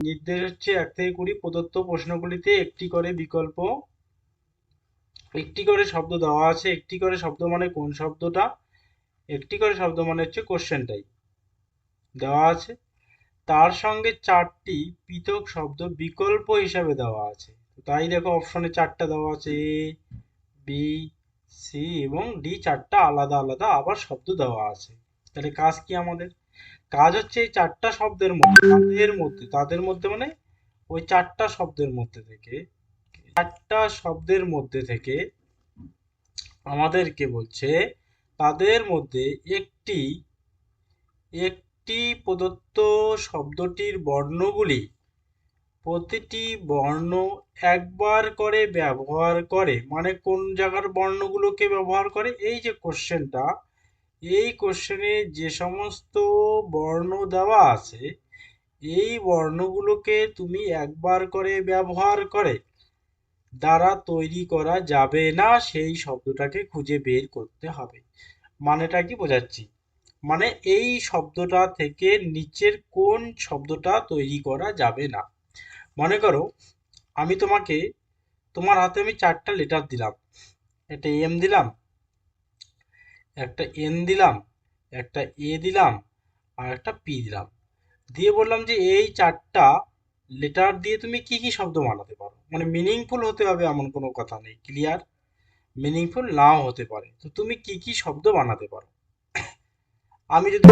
নির্দেশ হচ্ছে 1 থেকে 20 প্রদত্ত প্রশ্নগুলিতে একটি করে শব্দ দেওয়া আছে। একটি করে শব্দ মানে কোন শব্দটা? একটি করে শব্দ মানে হচ্ছে কোশ্চেনটাই দেওয়া আছে। তার সঙ্গে 4টি পৃথক শব্দ বিকল্প হিসাবে দেওয়া আছে। তাই দেখো অপশনে 4টা দেওয়া আছে, এ, বি, সি এবং ডি, 4টা আলাদা আলাদা আবার শব্দ দেওয়া আছে। তাহলে কাজ কি আমাদের? কাজ হচ্ছে এই 4টা শব্দের মধ্যে, তাদের মধ্যে মানে ওই 4টা শব্দের মধ্যে থেকে, 4টা শব্দের মধ্যে থেকে আমাদেরকে বলছে তাদের মধ্যে একটি একটি প্রদত্ত শব্দটির বর্ণগুলি প্রতিটি বর্ণ একবার করে ব্যবহার করে, মানে কোন জায়গার বর্ণগুলোকে ব্যবহার করে? এই যে কোশ্চেনটা, এই কোশ্চেনে যে সমস্ত বর্ণ দেওয়া আছে এই বর্ণগুলোকে তুমি একবার করে ব্যবহার করে দ্বারা তৈরি করা যাবে না সেই শব্দটাকে খুঁজে বের করতে হবে। মানেটা কি বোঝাচ্ছি? মানে এই শব্দটা থেকে নিচের কোন শব্দটা তৈরি করা যাবে না। মনে করো আমি তোমার হাতে আমি 4টা লেটার দিলাম, একটা এম দিলাম, একটা এন দিলাম, একটা এ দিলাম আর একটা পি দিলাম, দিয়ে বললাম যে এই 4টা লেটার দিয়ে তুমি কি কি শব্দ বানাতে পারো। মানে মিনিংফুল হতে হবে এমন কোনো কথা নেই, ক্লিয়ার? মিনিংফুল নাও হতে পারে, তো তুমি কি কি শব্দ বানাতে পারো? আমি যদি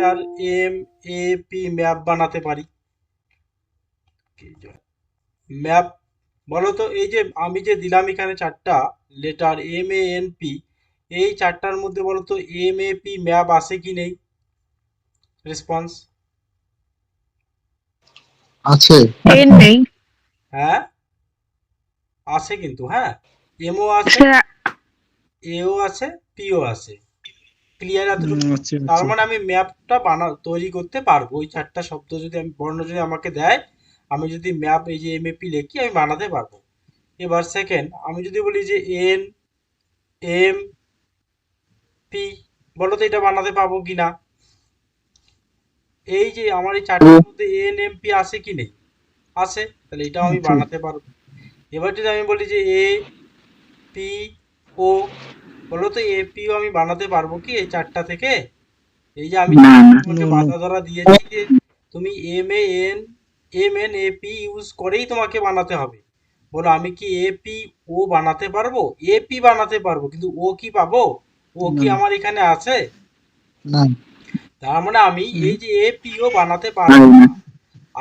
আর এম এ পি ম্যাপ বানাতে পারি। ম্যাপ বলো তো, এই যে আমি যে দিলাম এখানে 4টা letter M A N P, এই 4টার মধ্যে বলো তো এম এ পি ম্যাপ আছে কি নেই? রেসপন্স। আছে। এর নেই। হ্যাঁ আছে কিন্তু, হ্যাঁ এমও আছে, সেটা এও আছে, পিও আছে। ক্লিয়ার এতটুকু? আচ্ছা তার আচ্ছা। মানে আমি ম্যাপটা তৈরি করতে পারবো। ওই 4টা শব্দ যদি আমি বর্ণ যদি আমাকে দেয়, আমি যদি ম্যাপ এই যে এমএপি লিখি আমি বানাতে পারবো। এবার সেকেন্ড, আমি যদি বলি যে এন এম পি, বলো তো এটা বানাতে পারবো কিনা? এই যে আমার এই 4টার মধ্যে এন এম পি আছে কি নেই? আছে, তাহলে এটাও আমি আছে। বানাতে পারবো। এবার যদি আমি বলি যে এ পি ও, বলো তো এ পি ও আমি বানাতে পারবো কি এই 4টা থেকে? এই যে আমি না না। তোমাকে নো নো। বাধা ধরা দিয়েছি যে তুমি M N A P use করেই তোমাকে বানাতে হবে। বলো আমি কি এ পি ও বানাতে পারবো? এ পি বানাতে পারবো, কিন্তু ও কি পাবো? ও কি না আমার এখানে আছে? না। তার মানে আমি হুম, এই যে এ পি ও বানাতে পারবো না,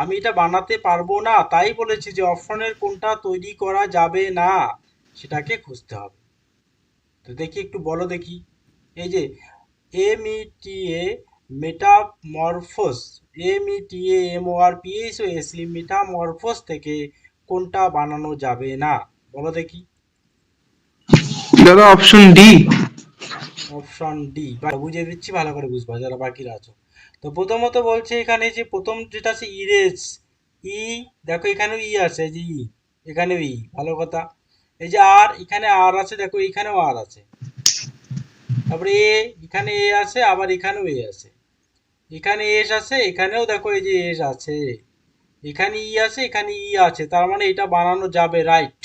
আমি এটা বানাতে পারবো না, তাই বলেছি যে অপশনের কোনটা তৈরি করা যাবে না সেটাকে খুঁজতে হবে। তো দেখি একটু বলো দেখি, এই যে এমইটিএ মেটামরফোস, এমইটিএ এমওআরপিএসওএসি মেটামরফোস থেকে কোনটা বানানো যাবে না? বলো দেখি। দাদা অপশন ডি। Option D. বুঝিয়ে দিচ্ছি, ভালো করে বুঝবা যারা বাকিরা আছো। তো প্রথমত বলছে এখানে যে প্রথম যেটা আছে ইরেজ, ই, দেখো এখানেও ই আছে, এই যে ই, এখানেও ই, ভালো কথা। এই যে আর, এখানে আর আছে, দেখো এখানেও আর আছে। তারপরে এ, এখানে এ আছে, আবার এখানেও এ আছে। এখানে এস আছে, এখানেও দেখো এই যে এস আছে। এখানে ই আছে, এখানে ই আছে, তার মানে এটা বানানো যাবে, রাইট।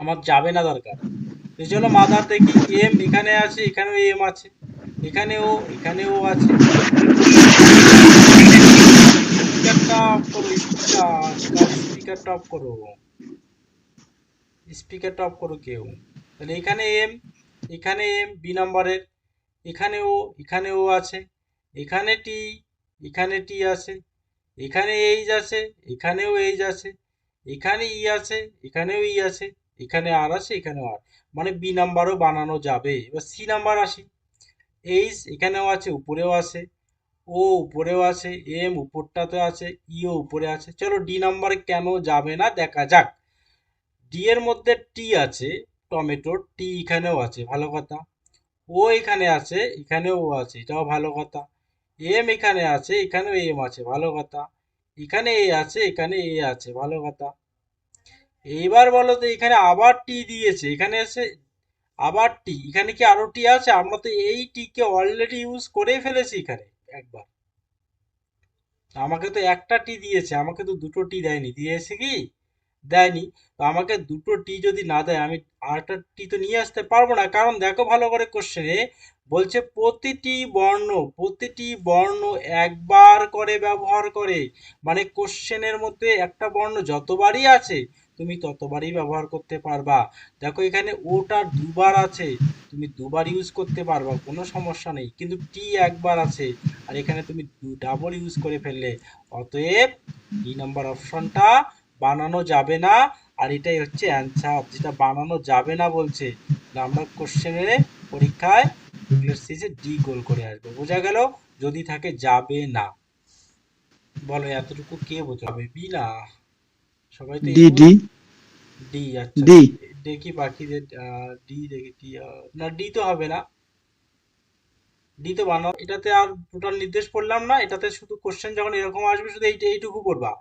আমার যাবে না দরকার। তো চলো মাদার দেখি, এম এখানে আছে, এখানেও এম আছে, এখানেও আছে। স্পিকারটা অফ করো, স্পিকারটা অফ করো, স্পিকারটা অফ করো কেউ। তাহলে এখানে এম বি নাম্বারের, এখানেও এখানেও আছে, এখানে টি, এখানে টি আছে, এখানে এইচ আছে, এখানেও এইচ আছে, এখানে ই আছে, এখানেও ই আছে, এখানে আর আছে, এখানেও আর, মানে বি নাম্বারও বানানো যাবে। এবার সি নাম্বার আসি, এইচ এখানেও আছে, উপরেও আছে, ও উপরেও আছে, এম উপরটাতে আছে, ইও উপরে আছে। চলো ডি নাম্বার কেন যাবে না দেখা যাক। ডি এর মধ্যে টি আছে, টমেটোর টি এখানেও আছে, ভালো কথা। ও এখানে আছে, এখানেও ও আছে, এটাও ভালো কথা। এম এখানে আছে, এখানেও এম আছে, ভালো কথা। এখানে এ আছে, এখানে এ আছে, ভালো কথা। এইবার বলো তো এখানে আবার টি দিয়েছে, এখানে আছে আবার টি, এখানে কি আরো টি আছে? আমরা তো এই টি কে অলরেডি ইউজ করে ফেলেছি এখানে একবার। আমাকে তো একটা টি দিয়েছে, আমাকে তো দুটো টি দেয়নি, দিয়েছে কি? দেয়নি। তো আমাকে দুটো টি যদি না দেয়, আমি আরেকটা টি তো নিয়ে আসতে পারবো না, কারণ দেখো ভালো করে কোশ্চেনে বলছে প্রতিটি বর্ণ একবার করে ব্যবহার করে। মানে কোশ্চেনের মধ্যে একটা বর্ণ যতবারই আছে তুমি ততবারই ব্যবহার করতে পারবা। দেখো এখানে ওটা দুবার আছে, তুমি দুবার ইউজ করতে পারবা, কোনো সমস্যা নেই, কিন্তু টি একবার আছে আর এখানে তুমি ডাবল ইউজ করে ফেললে। অতএব ডি নাম্বার অপশনটা বানানো যাবে না। আর এটাই হচ্ছে অ্যান্সার, যেটা বানানো যাবে না বলছে। তাহলে আমরা কোশ্চেনে পরীক্ষায় বুকলেট সিজে ডি গোল করে আসবো। বোঝা গেল? যদি থাকে যাবে না। বলো এতটুকু কে বোঝাবে? বি না? সবাই তো এই ডি ডি ডি। আচ্ছা ডি। দেখি বাকিদের। ডি দেখি ডি। না, ডি তো হবে না। ডি তো বানাও, এটাতে আর টোটাল নির্দেশ পড়লাম না, এটাতে শুধু কোশ্চেন যখন এরকম আসবে শুধু এইটুকু পড়বা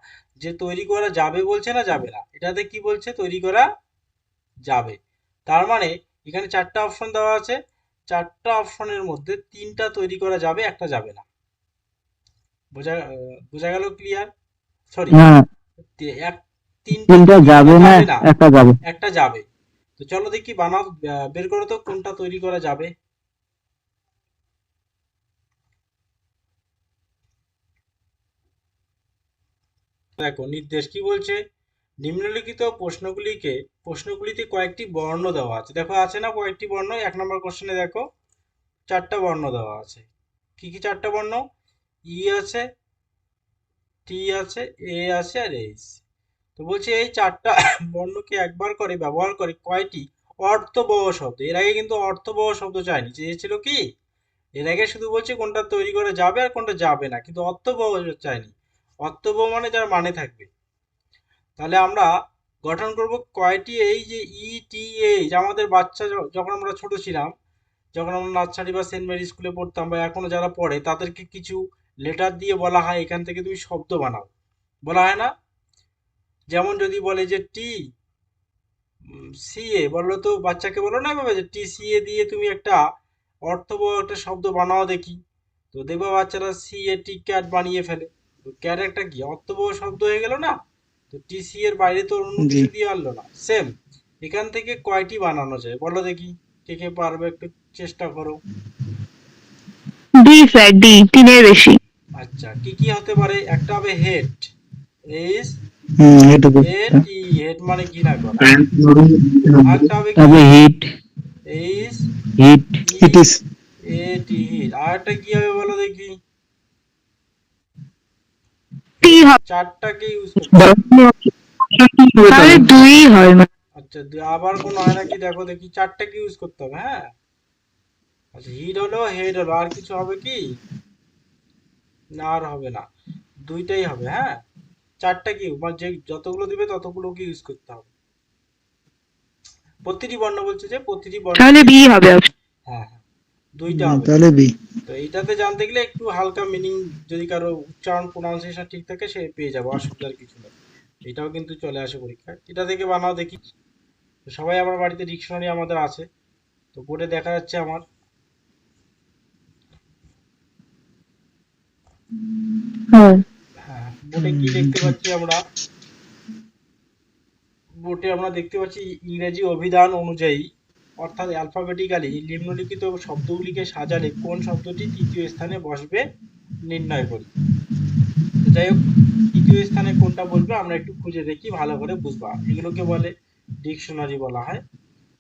যে তৈরি করা যাবে বলছে না যাবে না। এটাতে কি বলছে? তৈরি করা যাবে। তার মানে এখানে চারটা অপশন দেওয়া আছে, চারটা অপশনের মধ্যে তিনটা তৈরি করা যাবে, একটা যাবে না। বোঝা গেল? ক্লিয়ার? সরি, হ্যাঁ, এক তিনটা তিনটা তৈরি করা যাবে না, যাবে না, একটা যাবে। একটা যাবে। তো চলো দেখি বানাও, বের করো তো কোনটা তৈরি করা যাবে। দেখো নির্দেশ কি বলছে, নিম্নলিখিত প্রশ্নগুলিতে কয়েকটি বর্ণ দেওয়া আছে। দেখো আছে না কয়েকটি বর্ণ? 1 নম্বর কোশ্চেনে দেখো চারটা বর্ণ দেওয়া আছে। কি কি চারটা বর্ণ? ই আছে, টি আছে, এ আছে আর এইচ। তো বলছে এই চারটা বর্ণকে একবার করে ব্যবহার করে কয়টি অর্থবহ শব্দ। এর আগে কিন্তু অর্থবহ শব্দ চাইনি, চেয়েছিল কি? এর আগে শুধু বলছে কোনটা তৈরি করা যাবে আর কোনটা যাবে না, কিন্তু অর্থবহ চাইনি। অর্থবহ মানে যার মানে থাকবে। তাহলে আমরা গঠন করব কয়টি, এই যে ই টি এইচ, আমাদের বাচ্চা যখন আমরা ছোট ছিলাম, যখন আমরা নার্সারি বা সেন্ট মেরি স্কুলে পড়তাম বা এখনো যারা পড়ে, তাদেরকে কিছু লেটার দিয়ে বলা হয় এখান থেকে তুমি শব্দ বানাও, বলা হয় না? যেমন যদি বলে যে টি সি এ, বললো তো বাচ্চাকে বলো না এভাবে যে টি সি এ দিয়ে তুমি একটা অর্থবহ একটা শব্দ বানাও দেখি। তো দেখবা বাচ্চারা সি এ টি ক্যাট বানিয়ে ফেলে। তো ক্যাট একটা কি অর্থবহ শব্দ হয়ে গেল না? তো টি সি এর বাইরে তো অন্য জি। কিছু দিয়ে আনলো না। সেম এখান থেকে কয়টি বানানো যায় বলো দেখি, কে কে পারবে একটু চেষ্টা করো। ডি স্যার, ডি, তিনের বেশি। আচ্ছা, কি কি হতে পারে? একটা হবে হেড, এইচ এটা তো এ টি, হেড মানে ঘৃণা করা। আরেকটা হবে কি? তবে hit, H hit, E eat is. A T, hit. আরেকটা কি হবে বলো দেখি? টি এই হবে। চারটাকে ইউজ করতে হবে। তাহলে দুই হয় মানে। আচ্ছা, আবার কোনো হয় নাকি দেখো দেখি, চারটাকে ইউজ করতে হবে, হ্যাঁ। আচ্ছা, হিট হলো, হেড হলো, আর কিছু হবে কি? না, আর হবে না, দুইটাই হবে, হ্যাঁ। চারটা কি মানে যে যতগুলো দিবে ততগুলোকে ইউজ করতে হবে। প্রতিটি বর্ণ বলছে যে প্রতিটি তাহলে বর্ণকে, বি হবে option। হ্যাঁ হ্যাঁ, দুইটা হবে। তাহলে বি। তো এইটাতে জানতে গেলে একটু হালকা মিনিং, যদি কারো উচ্চারণ প্রোনাউন্সিয়েশন ঠিক থাকে সে পেয়ে যাবে, অসুবিধার কিছু নেই। এটাও কিন্তু চলে আসে পরীক্ষায়। এটা থেকে বানাও দেখি। তো সবাই আমার বাড়িতে ডিকশনারি আমাদের আছে, তো বোর্ডে দেখা যাচ্ছে আমার। হ্যাঁ। হ্যাঁ, বোর্ডে কি দেখতে পাচ্ছি আমরা? বোর্ডে আমরা দেখতে পাচ্ছি ইংরেজি অভিধান অনুযায়ী, অর্থাৎ অ্যালফাবেটিক্যালি নিম্নলিখিত শব্দগুলিকে সাজালে কোন শব্দটি তৃতীয় স্থানে বসবে নির্ণয় করি। তো যাই হোক, তৃতীয় স্থানে কোনটা বসবে আমরা একটু খুঁজে দেখি, ভালো করে বুঝবা। এগুলোকে বলে ডিকশনারি বলা হয়।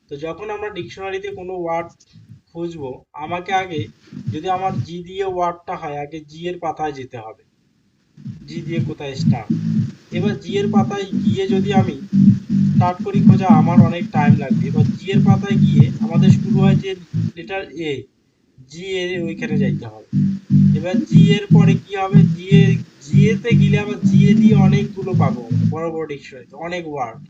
তো যখন আমরা ডিকশনারিতে কোনো ওয়ার্ড খুঁজবো, আমাকে আগে, যদি আমার জি দিয়ে ওয়ার্ডটা হয়, আগে জি এর পাতায় যেতে হবে। জি দিয়ে কোথায় স্টার্ট? এবার জি এর পাতায় গিয়ে যদি আমি স্টার্ট করি খোঁজা, আমার অনেক টাইম লাগবে। এবার জি এর পাতায় গিয়ে আমাদের শুরু হয় যে লেটার এ, জি এর ওইখানে যাইতে হবে। এবার জি এর পরে কি হবে? জি এ তে গেলে আবার জি এ দিয়ে অনেকগুলো পাবো আমরা, বড় বড় ডিকশনারিতে অনেক ওয়ার্ড।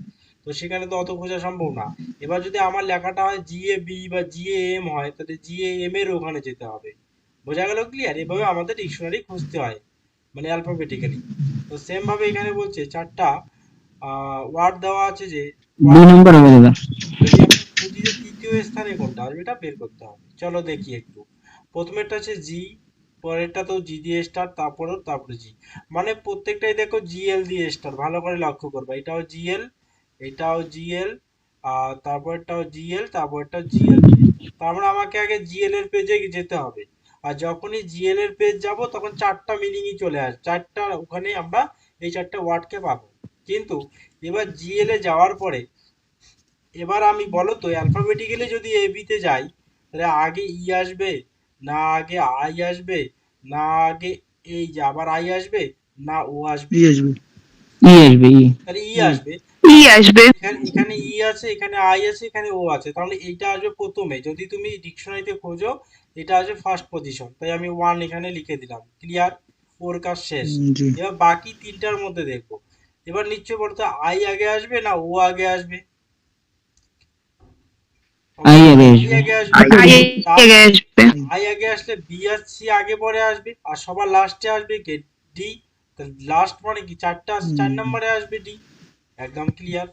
তো সেখানে তো অত খোঁজা সম্ভব না। এবার যদি আমার লেখাটা হয় জি এ বি বা জি এ এম হয়, তাহলে জি এ এম এর ওখানে যেতে হবে। বোঝা গেল? ক্লিয়ার? এভাবে আমাদের ডিকশনারি খুঁজতে হয়, মানে অ্যালফাবেটিক্যালি। তো সেম ভাবে এখানে বলছে চারটা ওয়ার্ড দেওয়া আছে, যে দুই ওয়ার্ড নম্বর হবে দাদা। যদি আমরা খুঁজি যে তৃতীয় স্থানে কোনটা আসবে, এটা বের করতে হবে। চলো দেখি একটু। প্রথমেরটা হচ্ছে জি, পরেরটা তো জি দিয়ে স্টার্ট, তারপরে জি, মানে প্রত্যেকটাই দেখো জিএল দিয়ে স্টার্ট, ভালো করে লক্ষ্য করবে। এটাও জিএল, এটাও জিএল, আর তারপরটাও জিএল, তারপরটাও জিএল দিয়ে start। তার মানে আমাকে আগে জিএল এর পেজে যেতে হবে। আর যখনই জিএল এর পেজ যাব তখন চারটা মিনিংই চলে আসে, চারটা ওখানে আমরা এই চারটা ওয়ার্ডকে পাবো। কিন্তু এবার জিএল এ যাওয়ার পরে এবার আমি বলো তো অ্যালফাবেটিক্যালি যদি এ বি তে যাই, তাহলে আগে ই আসবে, না আগে আই আসবে, না আগে এই যে আবার আই আসবে, না ও আসবে? ই আসবে। ই আসবে, ই। তাহলে ই ই। আসবে। ই তাহলে আসবে। এখানে এখানে ই আছে, এখানে আই আছে, এখানে ও আছে, তাহলে এইটা আসবে প্রথমে। যদি তুমি ডিকশনারিতে খোঁজো এটা আসবে ফার্স্ট পজিশন, তাই আমি ওয়ান এখানে লিখে দিলাম। ক্লিয়ার? ওর কাজ শেষ। জি। এবার বাকি তিনটার মধ্যে দেখবো। এবার নিশ্চয় বলতো আই আগে আসবে না ও আগে আসবে? আই অবশ্যই আগে আই আসবে। আগে আসবে। আই আগে আসবে। আই আগে আসলে বি আর সি আগে পরে আসবে, আর সবার লাস্টে আসবে কে? ডি। লাস্ট মানে কি চারটা আছে, 4 নম্বরে আসবে ডি। একদম ক্লিয়ার।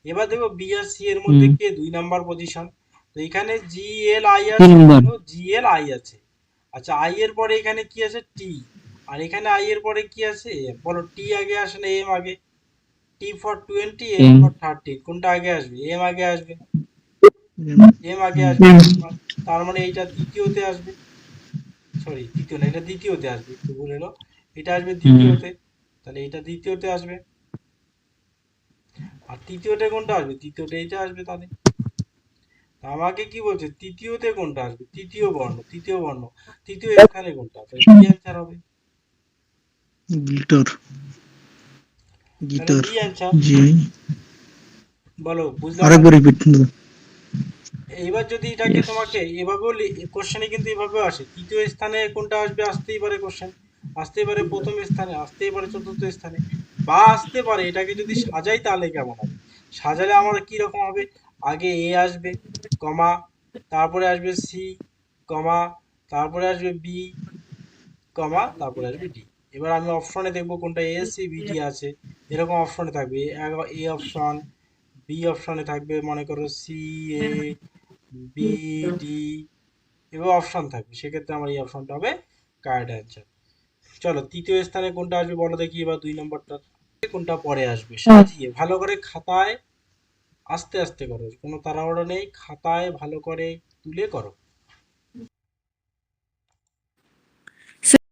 এবার দেখো বি আর সি এর মধ্যে হুম। কে 2 নাম্বার পজিশন। তো এখানে জি এল আই 3 আছে, নম্বর। জি এল আই আছে। আচ্ছা আই এর পরে এখানে কি আছে? টি। আর এখানে আই এর পরে কি আছে? এম। বলো টি আগে আসে না এম আগে? T for 20, M M. For 30, কোনটা আগে আসবে? এম আগে আসবে, এম। এম আগে আসবে। তার মানে এইটা তৃতীয়তে আসবে, সরি তৃতীয় না, এটা দ্বিতীয়তে আসবে, একটু ভুল হলো, এটা আসবে হুম। দ্বিতীয়তে। তাহলে এটা দ্বিতীয়তে আসবে। আর তৃতীয়তে কোনটা আসবে? তৃতীয়তে এইটা আসবে। তাহলে আমাকে কি বলছে তৃতীয়তে কোনটা আসবে? তৃতীয় বর্ণ, তৃতীয় বর্ণ, তৃতীয় স্থানে কোনটা? তাহলে বি অ্যান্সার হবে। গিটার। তাহলে গিটার। B answer. জি। বলো বুঝলাম না? আরেকবার রিপিট। এইবার যদি এটাকে ইয়েস। তোমাকে এভাবেও কোশ্চেনে কিন্তু এভাবেও আসে, তৃতীয় স্থানে কোনটা আসবে আসতেই পারে কোশ্চেন, আসতেই পারে প্রথম স্থানে, আসতেই পারে চতুর্থ স্থানে, বা আসতে পারে এটাকে যদি সাজাই তাহলে কেমন হবে? সাজালে আমার কি রকম হবে? আগে এ আসবে, কমা, তারপরে আসবে সি, কমা, তারপরে আসবে বি, কমা, তারপরে আসবে ডি। এবার আমি অপশনে দেখবো কোনটা এ সি বি ডি আছে, এরকম অপশনে থাকবে। এ অপশন, বি অপশনে থাকবে মনে করো সি, এ, বি, ডি, এবার অপশন থাকবে, সেক্ষেত্রে আমার এই অপশনটা হবে কারেক্ট অ্যান্সার। চলো তৃতীয় স্থানে কোনটা আসবে বলো দেখি, এবার 2 নম্বরটা কোনটা পরে আসবে। সাজিয়ে ভালো করে খাতায় আস্তে আস্তে করো, কোনো তাড়াহুড়ো নেই, খাতায় ভালো করে তুলে করো।